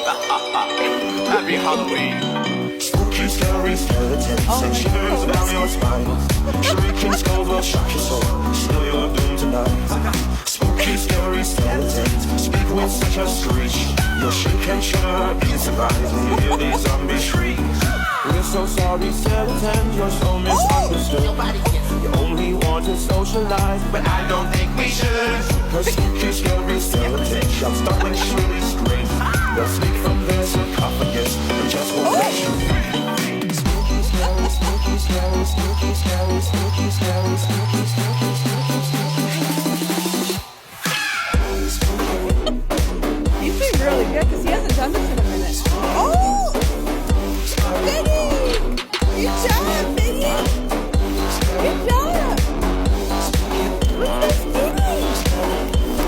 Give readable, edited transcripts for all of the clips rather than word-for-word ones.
Happy Halloween. Spooky, scary skeletons and shivers down your spine. Shrieking skulls will shock your soul, seal your doom tonight. Spooky, scary skeletons speak with such a screech. You'll shake and shiver in surprise when you hear these zombies shriek. We're so sorry, skeletons, you're so misunderstood. You only want to socialize, but I don't think we should. Cause spooky, scary skeletons shall stop when you really scream. They'll sneak from their sarcophagus and just won't let you free. Spooky, scary, spooky, scary, spooky, scary, spooky, scary, spooky, spooky, spooky, spooky. He's doing really good because he hasn't done this in a minute. Oh! Biggie! Good job, Biggie! Good job! What's this Biggie?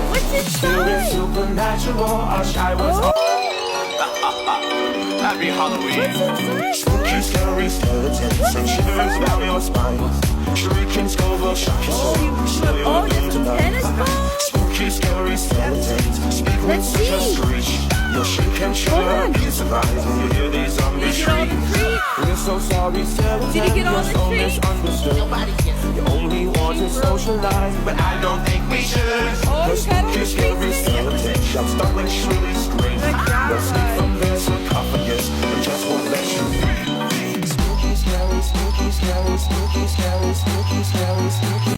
What's inside? Supernatural, our shy was Happy Halloween. spooky, scary skeletons and shivers down your spine. Shrieking skulls will shock your soul, seal your doom tennis tonight. balls? Spooky, scary skeletons speak with Let's such a see. screech. You'll shake and shiver in surprise when you hear these zombies Did he get all shriek. the treats? We're so sorry, skeletons, Did he get all you're the so treats? misunderstood. You only want to socialize, but I don't think we should. Oh, Cause you got all spooky, the scary treats? skeletons shall start when you really scream. Good job, They'll sneak guys. from their sarcophagus and just won't let you free.